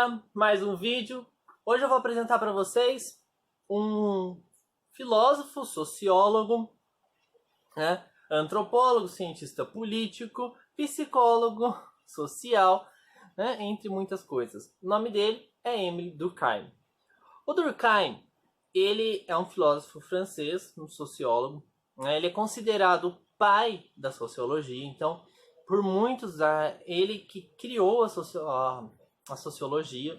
galera, mais um vídeo. Hoje eu vou apresentar para vocês um filósofo, sociólogo, né? Antropólogo, cientista político, psicólogo, social, né? Entre muitas coisas. O nome dele é Émile Durkheim. O Durkheim, ele é um filósofo francês, um sociólogo, né? Ele é considerado o pai da sociologia, então por muitos ele que criou a sociologia.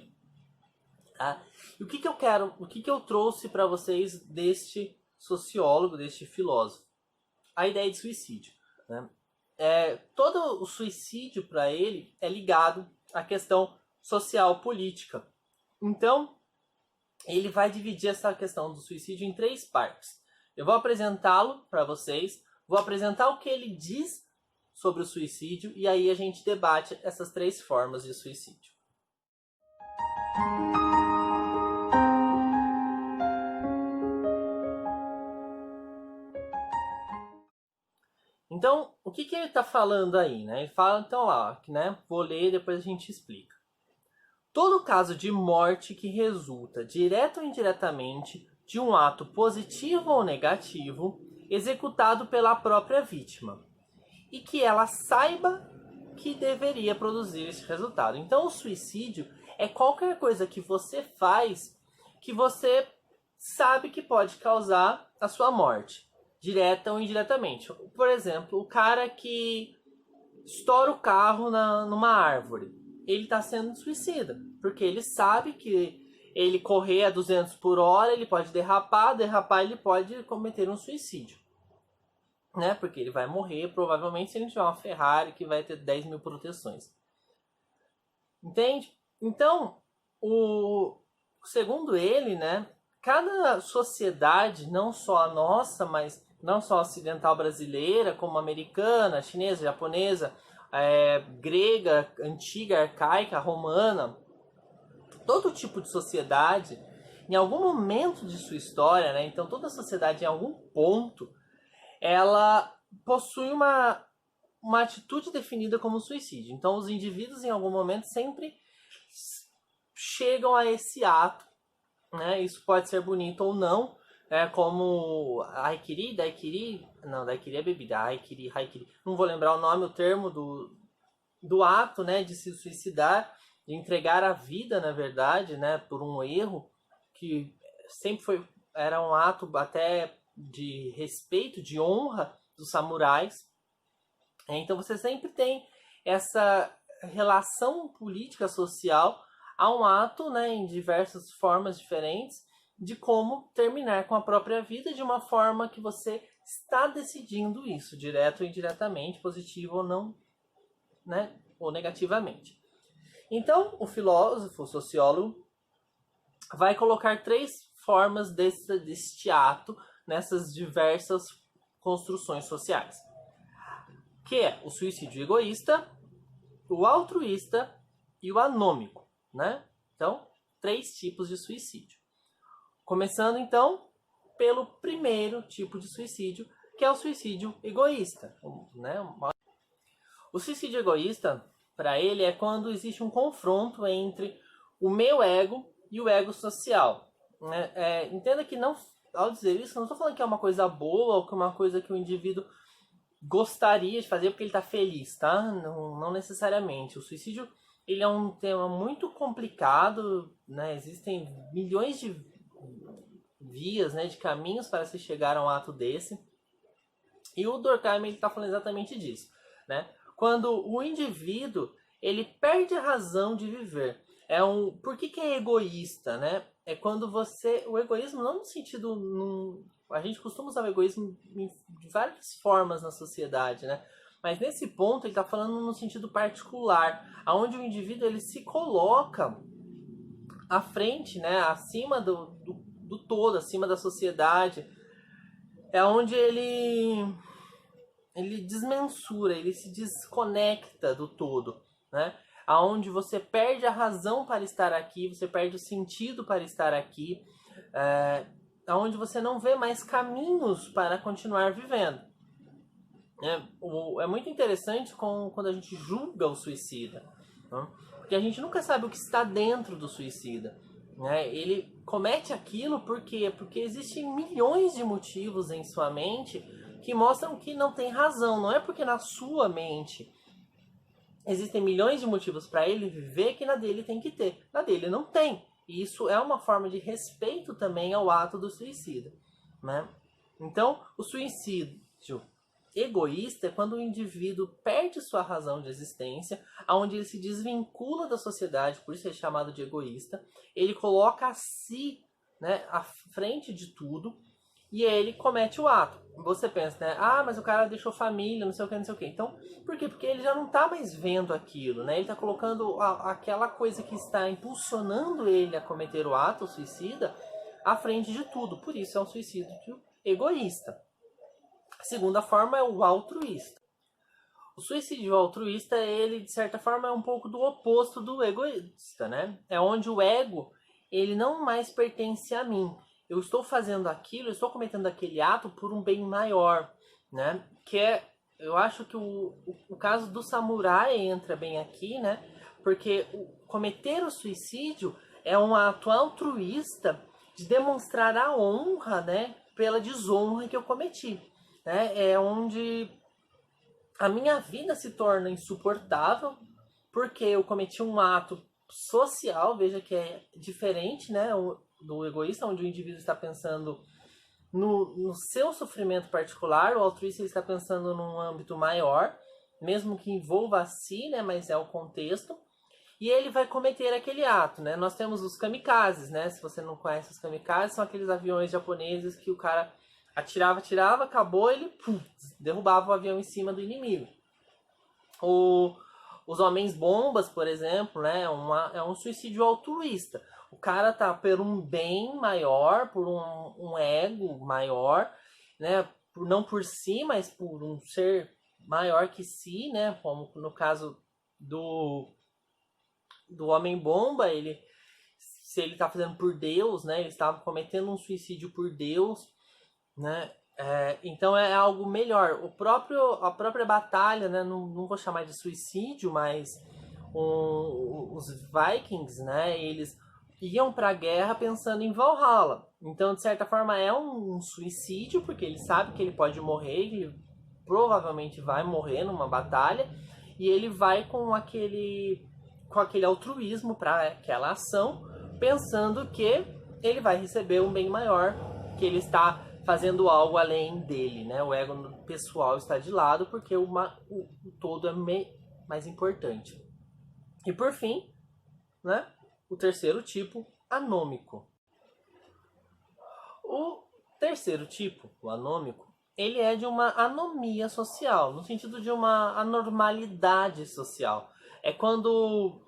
Tá? E o que eu trouxe para vocês deste sociólogo, deste filósofo? A ideia de suicídio. Né? Todo o suicídio para ele é ligado à questão social política. Então, ele vai dividir essa questão do suicídio em 3 partes. Eu vou apresentá-lo para vocês, vou apresentar o que ele diz sobre o suicídio e aí a gente debate essas 3 formas de suicídio. Então, o que ele está falando aí? Né? Ele fala, então lá, né? Vou ler e depois a gente explica. Todo caso de morte que resulta, direta ou indiretamente, de um ato positivo ou negativo, executado pela própria vítima, e que ela saiba que deveria produzir esse resultado. Então, o suicídio é qualquer coisa que você faz que você sabe que pode causar a sua morte, direta ou indiretamente. Por exemplo, o cara que estoura o carro numa árvore, ele está sendo suicida, porque ele sabe que ele correr a 200 por hora, ele pode derrapar, ele pode cometer um suicídio. Né? Porque ele vai morrer, provavelmente, se ele tiver uma Ferrari que vai ter 10 mil proteções. Entende? Então, segundo ele, né, cada sociedade, não só a nossa, mas não só a ocidental brasileira, como a americana, a chinesa, a japonesa, grega, antiga, arcaica, romana, todo tipo de sociedade, em algum momento de sua história, né, então toda sociedade em algum ponto, ela possui uma atitude definida como suicídio. Então, os indivíduos, em algum momento, sempre chegam a esse ato. Né? Isso pode ser bonito ou não, como daiquiri é bebida, haikiri. Não vou lembrar o nome, o termo do ato, né, de se suicidar, de entregar a vida, na verdade, né, por um erro, que sempre era um ato até de respeito, de honra dos samurais. Então você sempre tem essa relação política social a um ato, né, em diversas formas diferentes, de como terminar com a própria vida de uma forma que você está decidindo isso, direto ou indiretamente, positivo ou não, né, ou negativamente. Então, o filósofo, o sociólogo, vai colocar 3 formas deste ato nessas diversas construções sociais, que é o suicídio egoísta, o altruísta e o anômico, né? Então, 3 tipos de suicídio. Começando, então, pelo primeiro tipo de suicídio, que é o suicídio egoísta, né? O suicídio egoísta, para ele, é quando existe um confronto entre o meu ego e o ego social. Né? Entenda que não, ao dizer isso, não estou falando que é uma coisa boa ou que é uma coisa que o indivíduo gostaria de fazer porque ele está feliz, tá? Não necessariamente. O suicídio, ele é um tema muito complicado, né? Existem milhões de vias, né, de caminhos para se chegar a um ato desse. E o Durkheim está falando exatamente disso, né? Quando o indivíduo ele perde a razão de viver. Por que é egoísta, né? É quando o egoísmo não no sentido, a gente costuma usar o egoísmo de várias formas na sociedade, né? Mas nesse ponto ele está falando no sentido particular, aonde o indivíduo ele se coloca à frente, né? Acima do todo, acima da sociedade, é onde ele desmensura, ele se desconecta do todo, né? Aonde você perde a razão para estar aqui, você perde o sentido para estar aqui, aonde você não vê mais caminhos para continuar vivendo. É muito interessante quando a gente julga o suicida. Né? Porque a gente nunca sabe o que está dentro do suicida, né? Ele comete aquilo por quê? Porque existem milhões de motivos em sua mente que mostram que não tem razão. Não é porque na sua mente existem milhões de motivos para ele viver que na dele tem que ter. Na dele não tem. E isso é uma forma de respeito também ao ato do suicida, né? Então, o suicídio egoísta é quando o indivíduo perde sua razão de existência, onde ele se desvincula da sociedade, por isso é chamado de egoísta. Ele coloca a si, né, à frente de tudo, e aí ele comete o ato. Você pensa, né? Ah, mas o cara deixou família, não sei o que, não sei o que. Então, por quê? Porque ele já não está mais vendo aquilo, né? Ele está colocando aquela coisa que está impulsionando ele a cometer o ato suicida à frente de tudo. Por isso é um suicídio egoísta. A segunda forma é o altruísta. O suicídio altruísta, ele, de certa forma, é um pouco do oposto do egoísta, né? É onde o ego, ele não mais pertence a mim. Eu estou fazendo aquilo, eu estou cometendo aquele ato por um bem maior, né? Que é, eu acho que o caso do samurai entra bem aqui, né? Porque cometer o suicídio é um ato altruísta de demonstrar a honra, né? Pela desonra que eu cometi, né? É onde a minha vida se torna insuportável porque eu cometi um ato social, veja que é diferente, né, do egoísta, onde o indivíduo está pensando no seu sofrimento particular, o altruísta está pensando num âmbito maior, mesmo que envolva a si, né, mas é o contexto, e ele vai cometer aquele ato, né? Nós temos os kamikazes, né? Se você não conhece os kamikazes, são aqueles aviões japoneses que o cara atirava, acabou, ele derrubava o avião em cima do inimigo. Os homens bombas, por exemplo, né, é um suicídio altruísta. O cara tá por um bem maior, por um ego maior, né, não por si, mas por um ser maior que si, né, como no caso do homem bomba, se ele tá fazendo por Deus, né, ele estava cometendo um suicídio por Deus, né? Então é algo melhor. A própria batalha, né? Não vou chamar de suicídio, mas os Vikings, né? Eles iam para a guerra pensando em Valhalla. Então, de certa forma, é um suicídio, porque ele sabe que ele pode morrer, ele provavelmente vai morrer numa batalha, e ele vai com aquele altruísmo para aquela ação, pensando que ele vai receber um bem maior, que ele está fazendo algo além dele, né? O ego pessoal está de lado porque o todo é mais importante. E por fim, né? O terceiro tipo, anômico. O terceiro tipo, o anômico, ele é de uma anomia social, no sentido de uma anormalidade social. É quando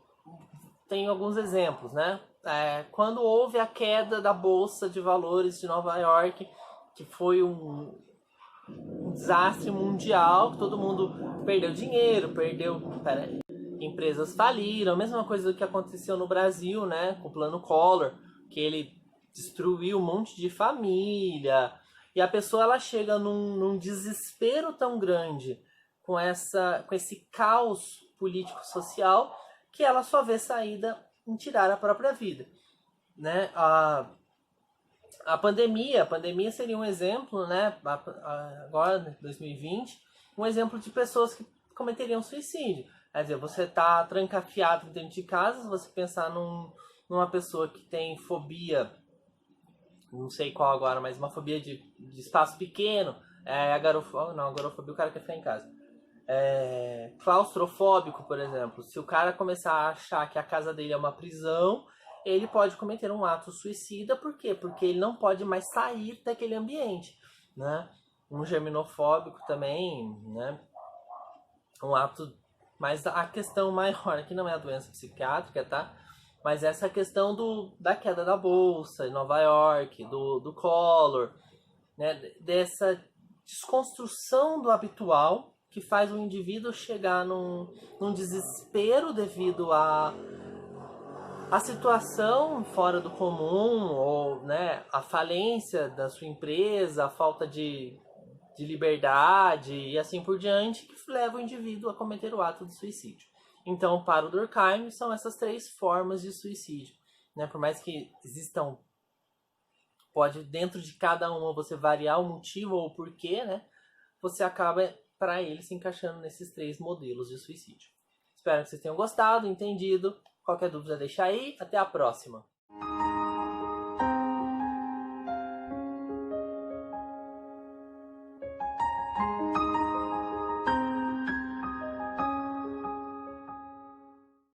tem alguns exemplos, né? Quando houve a queda da Bolsa de Valores de Nova York, que foi um desastre mundial, que todo mundo perdeu dinheiro, empresas faliram, a mesma coisa do que aconteceu no Brasil, né, com o Plano Collor, que ele destruiu um monte de família, e a pessoa ela chega num desespero tão grande com esse caos político-social que ela só vê saída em tirar a própria vida, né? A pandemia seria um exemplo, né? Agora, 2020, um exemplo de pessoas que cometeriam suicídio. Quer dizer, você está trancafiado dentro de casa, se você pensar numa pessoa que tem fobia, não sei qual agora, mas uma fobia de espaço pequeno, agorafobia o cara quer ficar em casa. Claustrofóbico, por exemplo, se o cara começar a achar que a casa dele é uma prisão, ele pode cometer um ato suicida. Por quê? Porque ele não pode mais sair daquele ambiente, né? Um germinofóbico também, né? Um ato... Mas a questão maior aqui não é a doença psiquiátrica, tá? Mas essa questão da queda da Bolsa em Nova York, do Collor, né? Dessa desconstrução do habitual que faz o indivíduo chegar num desespero devido a situação fora do comum, ou, né, a falência da sua empresa, a falta de liberdade e assim por diante, que leva o indivíduo a cometer o ato de suicídio. Então, para o Durkheim, são essas 3 formas de suicídio. Né? Por mais que existam, pode dentro de cada uma você variar o motivo ou o porquê, né? Você acaba, para ele, se encaixando nesses 3 modelos de suicídio. Espero que vocês tenham gostado, entendido. Qualquer dúvida deixa aí. Até a próxima.